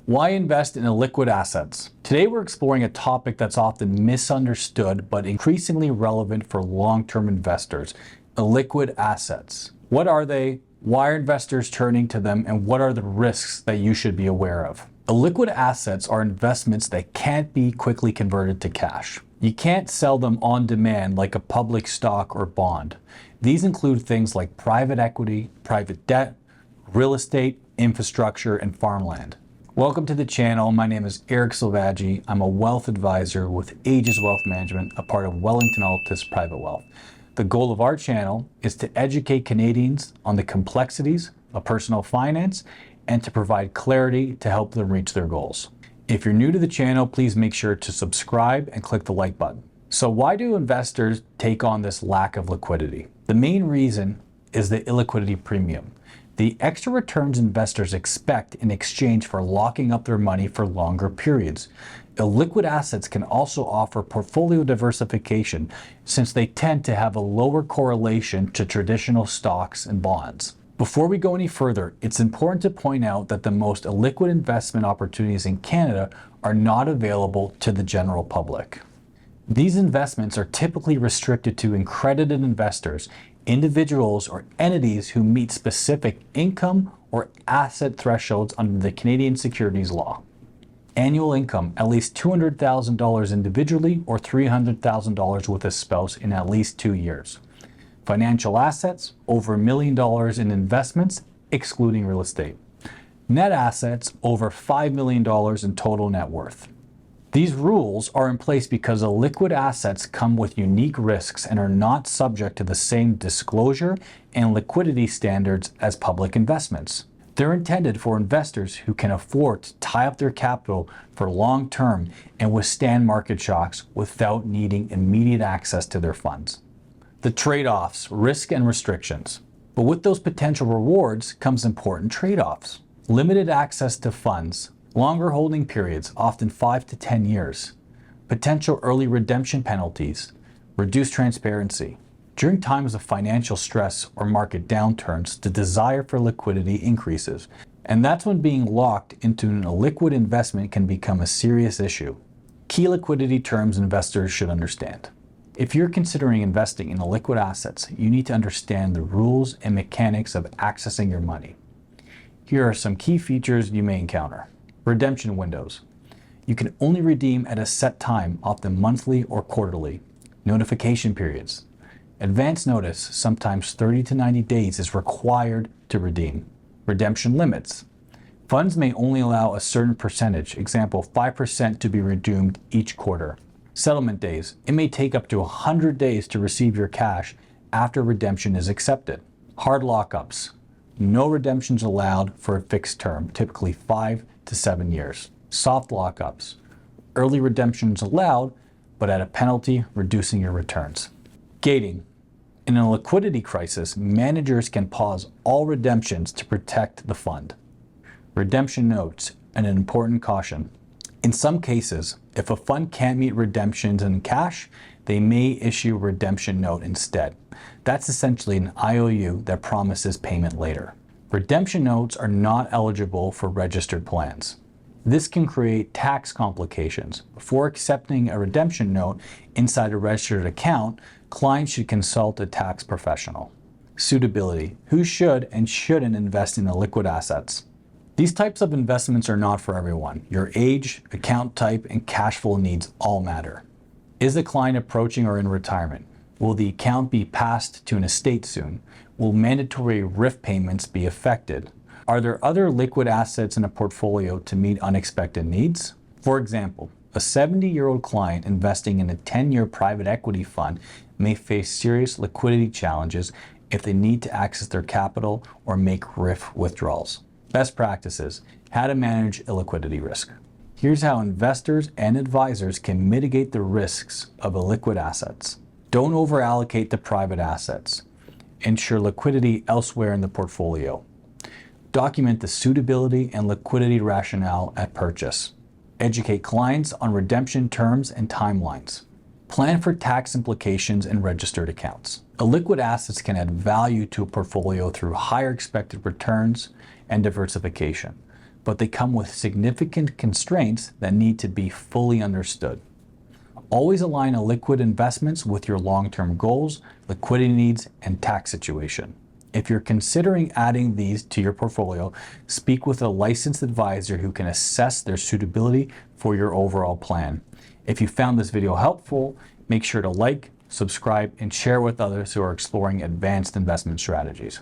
Why invest in illiquid assets? Today we're exploring a topic that's often misunderstood but increasingly relevant for long-term investors: illiquid assets. What are they? Why are investors turning to them? And what are the risks that you should be aware of? Illiquid assets are investments that can't be quickly converted to cash. You can't sell them on demand like a public stock or bond. These include things like private equity, private debt, real estate, infrastructure, and farmland. Welcome to the channel. My name is Eric Silvaggi. I'm a wealth advisor with Aegis Wealth Management, a part of Wellington Altus Private Wealth. The goal of our channel is to educate Canadians on the complexities of personal finance and to provide clarity to help them reach their goals. If you're new to the channel, please make sure to subscribe and click the like button. So why do investors take on this lack of liquidity? The main reason is the illiquidity premium, the extra returns investors expect in exchange for locking up their money for longer periods. Illiquid assets can also offer portfolio diversification since they tend to have a lower correlation to traditional stocks and bonds. Before we go any further, it's important to point out that the most illiquid investment opportunities in Canada are not available to the general public. These investments are typically restricted to accredited investors, individuals or entities who meet specific income or asset thresholds under the Canadian securities law. Annual income, at least $200,000 individually or $300,000 with a spouse in at least 2 years. Financial assets, over $1 million in investments, excluding real estate. Net assets, over $5 million in total net worth. These rules are in place because illiquid assets come with unique risks and are not subject to the same disclosure and liquidity standards as public investments. They're intended for investors who can afford to tie up their capital for long term and withstand market shocks without needing immediate access to their funds. The trade-offs, risk and restrictions. But with those potential rewards comes important trade-offs. Limited access to funds, longer holding periods, often 5 to 10 years, potential early redemption penalties, reduced transparency. During times of financial stress or market downturns, the desire for liquidity increases, and that's when being locked into an illiquid investment can become a serious issue. Key liquidity terms investors should understand. If you're considering investing in illiquid assets, you need to understand the rules and mechanics of accessing your money. Here are some key features you may encounter. Redemption windows. You can only redeem at a set time, often monthly or quarterly. Notification periods. Advance notice, sometimes 30 to 90 days, is required to redeem. Redemption limits. Funds may only allow a certain percentage, example 5%, to be redeemed each quarter. Settlement days. It may take up to 100 days to receive your cash after redemption is accepted. Hard lockups. No redemptions allowed for a fixed term, typically 5 to 7 years. Soft lockups. Early redemptions allowed, but at a penalty, reducing your returns. Gating. In a liquidity crisis, managers can pause all redemptions to protect the fund. Redemption notes, and an important caution. In some cases, if a fund can't meet redemptions in cash, they may issue a redemption note instead. That's essentially an IOU that promises payment later. Redemption notes are not eligible for registered plans. This can create tax complications. Before accepting a redemption note inside a registered account, clients should consult a tax professional. Suitability. Who should and shouldn't invest in illiquid assets? These types of investments are not for everyone. Your age, account type, and cash flow needs all matter. Is the client approaching or in retirement? Will the account be passed to an estate soon? Will mandatory RIF payments be affected? Are there other liquid assets in a portfolio to meet unexpected needs? For example, a 70-year-old client investing in a 10-year private equity fund may face serious liquidity challenges if they need to access their capital or make RIF withdrawals. Best practices: how to manage illiquidity risk. Here's how investors and advisors can mitigate the risks of illiquid assets. Don't over-allocate to private assets. Ensure liquidity elsewhere in the portfolio. Document the suitability and liquidity rationale at purchase. Educate clients on redemption terms and timelines. Plan for tax implications in registered accounts. Illiquid assets can add value to a portfolio through higher expected returns and diversification. but they come with significant constraints that need to be fully understood. Always align illiquid investments with your long-term goals, liquidity needs, and tax situation. If you're considering adding these to your portfolio, speak with a licensed advisor who can assess their suitability for your overall plan. If you found this video helpful, make sure to like, subscribe, and share with others who are exploring advanced investment strategies.